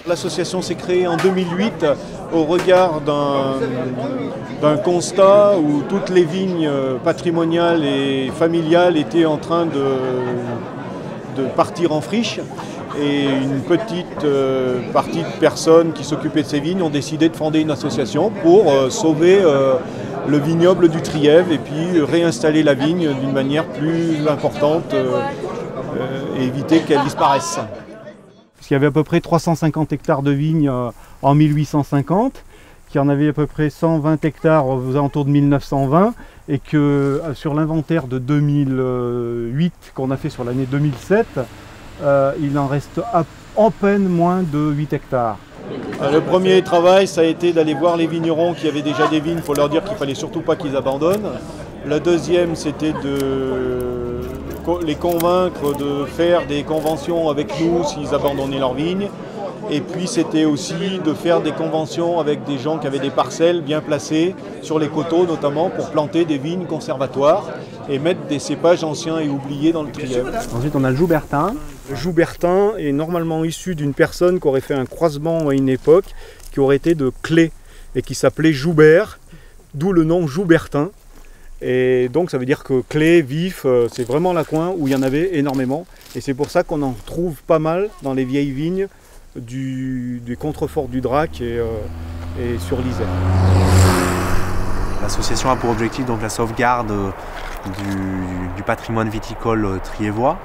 L'association s'est créée en 2008 au regard d'un constat où toutes les vignes patrimoniales et familiales étaient en train de partir en friche. Et une petite partie de personnes qui s'occupaient de ces vignes ont décidé de fonder une association pour sauver le vignoble du Trièves et puis réinstaller la vigne d'une manière plus importante et éviter qu'elle disparaisse. Il y avait à peu près 350 hectares de vignes en 1850, qu'il y en avait à peu près 120 hectares aux alentours de 1920, et que sur l'inventaire de 2008 qu'on a fait sur l'année 2007, il en reste en peine moins de 8 hectares. Le premier travail, ça a été d'aller voir les vignerons qui avaient déjà des vignes pour leur dire qu'il ne fallait surtout pas qu'ils abandonnent. La deuxième, c'était de les convaincre de faire des conventions avec nous s'ils abandonnaient leurs vignes. Et puis c'était aussi de faire des conventions avec des gens qui avaient des parcelles bien placées sur les coteaux notamment pour planter des vignes conservatoires et mettre des cépages anciens et oubliés dans le Trièves. Ensuite on a le Joubertin. Le Joubertin est normalement issu d'une personne qui aurait fait un croisement à une époque qui aurait été de Clé et qui s'appelait Joubert, d'où le nom Joubertin. Et donc ça veut dire que Clé, Vif, c'est vraiment la coin où il y en avait énormément. Et c'est pour ça qu'on en trouve pas mal dans les vieilles vignes des contreforts du Drac et sur l'Isère. L'association a pour objectif donc la sauvegarde du patrimoine viticole triévois.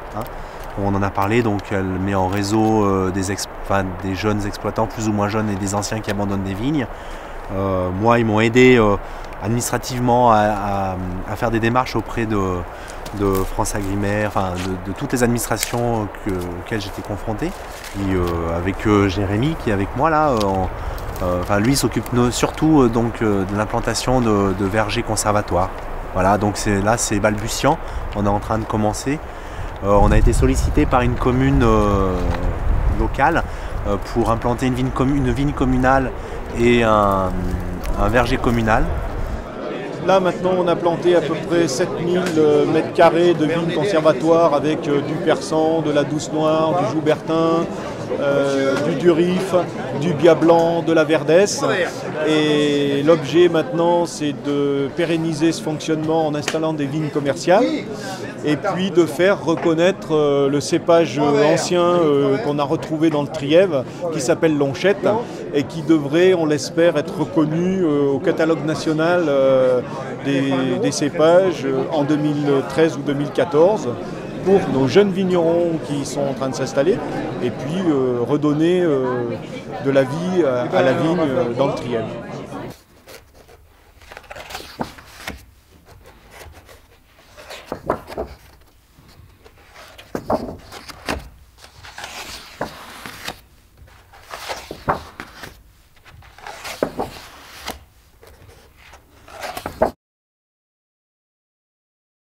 On en a parlé, donc elle met en réseau des jeunes exploitants plus ou moins jeunes et des anciens qui abandonnent des vignes. Moi, ils m'ont aidé administrativement à faire des démarches auprès de France Agrimaire, enfin de toutes les administrations auxquelles j'étais confronté. Et avec Jérémy qui est avec moi là, lui s'occupe surtout de l'implantation de vergers conservatoires. Voilà, donc là c'est balbutiant, on est en train de commencer. On a été sollicité par une commune locale pour implanter une vigne communale et un verger communal. Là maintenant on a planté à peu près 7000 m² de vignes conservatoires avec du Persan, de la Douce Noire, du Joubertin, du Durif, du Bia Blanc, de la Verdesse. Et l'objet maintenant c'est de pérenniser ce fonctionnement en installant des vignes commerciales et puis de faire reconnaître le cépage ancien qu'on a retrouvé dans le Trièves qui s'appelle Lonchette et qui devrait, on l'espère, être reconnu au catalogue national des cépages en 2013 ou 2014 pour nos jeunes vignerons qui sont en train de s'installer et puis redonner de la vie à la vigne dans le Trièves.